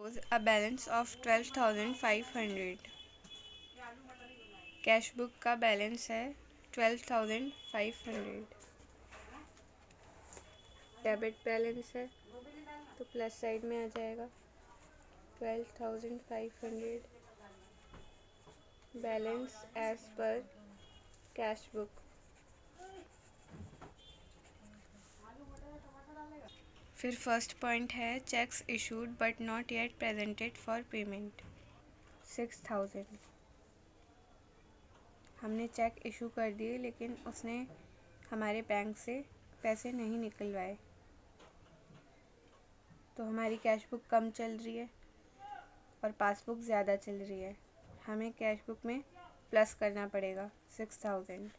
shows a balance of 12,500. Cash book का balance है 12,500। Debit balance है तो प्लस साइड में आ जाएगा 12,500 बैलेंस एज पर कैश बुक। फिर फर्स्ट पॉइंट है cheques issued but not yet presented for payment 6,000। हमने चेक इशू कर दिए लेकिन उसने हमारे बैंक से पैसे नहीं निकलवाए, तो हमारी कैश बुक कम चल रही है और पासबुक ज़्यादा चल रही है। हमें कैश बुक में प्लस करना पड़ेगा 6,000।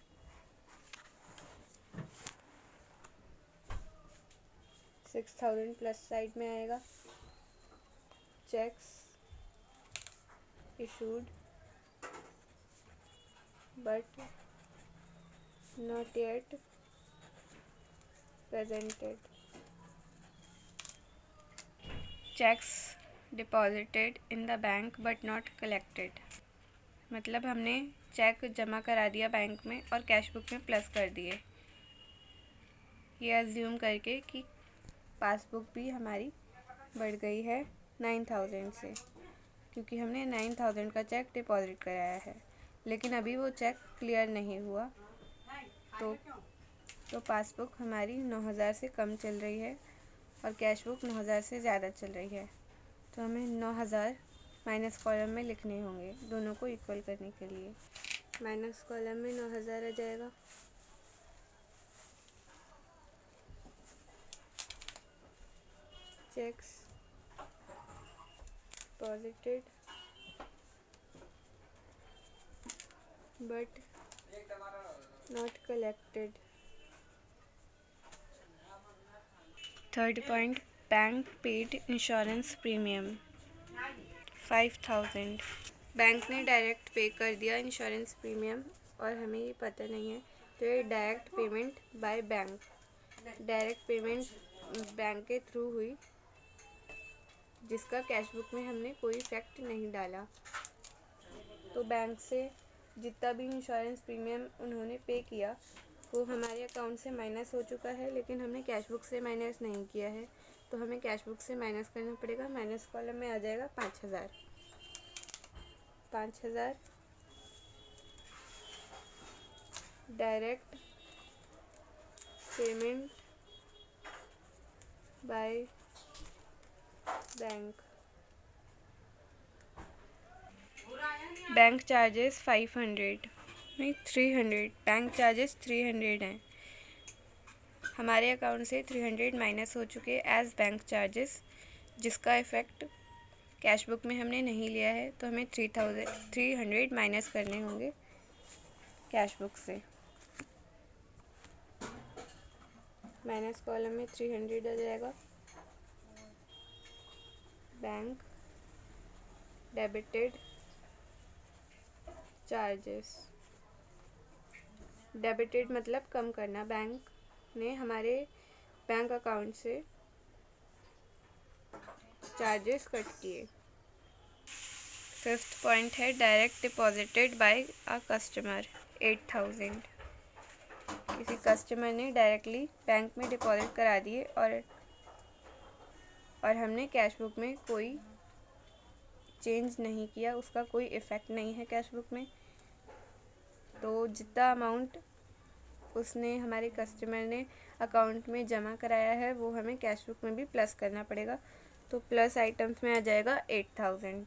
6,000 प्लस साइड में आएगा cheques issued but not yet presented. Cheques deposited in the bank but not collected, मतलब हमने चेक जमा करा दिया बैंक में और कैश बुक में प्लस कर दिए, ये अज्यूम करके कि पासबुक भी हमारी बढ़ गई है 9,000 से, क्योंकि हमने 9,000 का चेक डिपॉजिट कराया है, लेकिन अभी वो चेक क्लियर नहीं हुआ, तो पासबुक हमारी 9,000 से कम चल रही है और कैश बुक 9,000 से ज़्यादा चल रही है। तो हमें 9,000 माइनस कॉलम में लिखने होंगे दोनों को इक्वल करने के लिए। माइनस कॉलम में 9,000 आ जाएगा, checks deposited but not collected. Third point bank paid insurance premium 5,000। Bank ने डायरेक्ट पे कर दिया इंश्योरेंस प्रीमियम और हमें ये पता नहीं है, तो ये direct payment by bank, direct payment bank के थ्रू हुई, जिसका कैश बुक में हमने कोई इफेक्ट नहीं डाला। तो बैंक से जितना भी इंश्योरेंस प्रीमियम उन्होंने पे किया वो हमारे अकाउंट से माइनस हो चुका है, लेकिन हमने कैश बुक से माइनस नहीं किया है, तो हमें कैश बुक से माइनस करना पड़ेगा। माइनस कॉलम में आ जाएगा 5,000। 5,000 direct payment by bank. Bank charges 500 नहीं 300, बैंक चार्जेस 300 हैं। हमारे अकाउंट से 300 माइनस हो चुके एज बैंक चार्जेस, जिसका इफ़ेक्ट कैश बुक में हमने नहीं लिया है, तो हमें 300 माइनस करने होंगे कैश बुक से। माइनस कॉलम में 300 आ जाएगा, बैंक डेबिटेड चार्जेस। डेबिटेड मतलब कम करना, बैंक ने हमारे बैंक अकाउंट से चार्जेस कट किए। फिफ्थ पॉइंट है direct deposited bye a customer 8,000। किसी कस्टमर ने डायरेक्टली बैंक में डिपॉजिट करा दिए और हमने कैश बुक में कोई चेंज नहीं किया, उसका कोई इफ़ेक्ट नहीं है कैश बुक में। तो जितना अमाउंट उसने हमारे कस्टमर ने अकाउंट में जमा कराया है वो हमें कैश बुक में भी प्लस करना पड़ेगा। तो प्लस आइटम्स में आ जाएगा 8,000।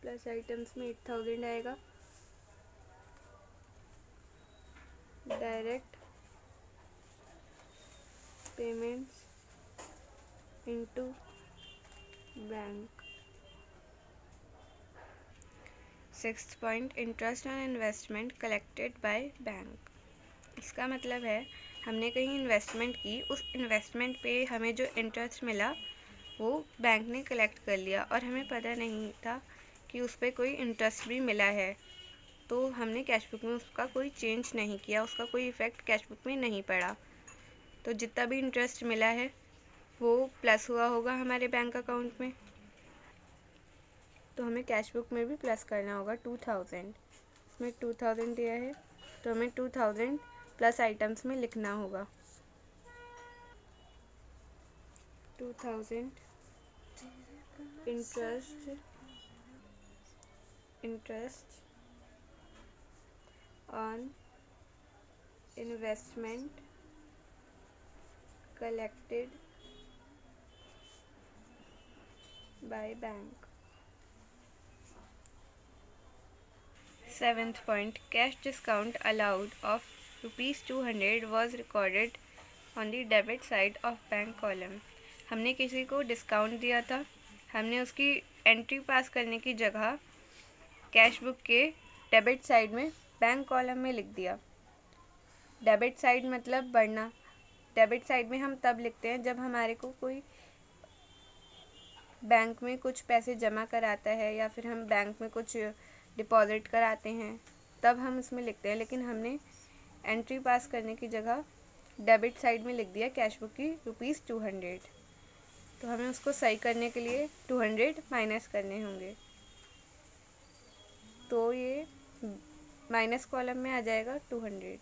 प्लस आइटम्स में 8,000 आएगा। Direct payments into bank. Sixth point interest on investment collected by bank. इसका मतलब है हमने कहीं इन्वेस्टमेंट की, उस इन्वेस्टमेंट पे हमें जो इंटरेस्ट मिला वो बैंक ने कलेक्ट कर लिया और हमें पता नहीं था कि उस पर कोई इंटरेस्ट भी मिला है, तो हमने कैश बुक में उसका कोई चेंज नहीं किया, उसका कोई इफ़ेक्ट कैश बुक में नहीं पड़ा। तो जितना भी इंटरेस्ट मिला है वो प्लस हुआ होगा हमारे बैंक अकाउंट में, तो हमें कैश बुक में भी प्लस करना होगा 2000। इसमें 2000 दिया है तो हमें 2000 प्लस आइटम्स में लिखना होगा। 2000 interest on investment collected by bank। 7th point, cash discount allowed of ₹200 was recorded on the debit side of bank column। हमने किसी को डिस्काउंट दिया था, हमने उसकी एंट्री पास करने की जगह कैश बुक के डेबिट साइड में बैंक कॉलम में लिख दिया। डेबिट साइड मतलब बढ़ना। डेबिट साइड में हम तब लिखते हैं जब हमारे को कोई बैंक में कुछ पैसे जमा कराता है या फिर हम बैंक में कुछ डिपॉजिट कराते हैं, तब हम इसमें लिखते हैं। लेकिन हमने एंट्री पास करने की जगह डेबिट साइड में लिख दिया कैश बुक की ₹200। तो हमें उसको सही करने के लिए 200 माइनस करने होंगे, तो ये माइनस कॉलम में आ जाएगा 200।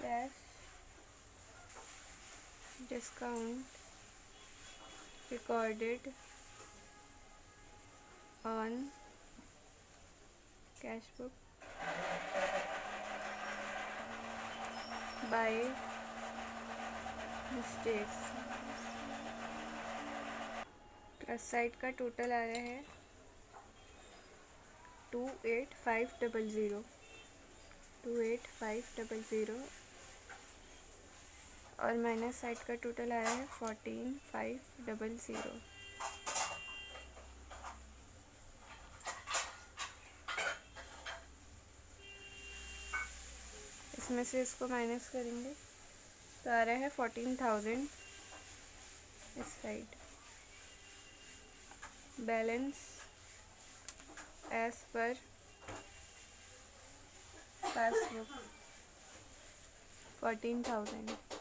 Cash discount recorded on cash book by mistakes। Plus side का टोटल आ रहा है 28500 और माइनस साइड का टोटल आ रहा है 14500। इसमें से इसको माइनस करेंगे तो आ रहा है 14000 इस साइड। बैलेंस एज पर पासबुक 14000।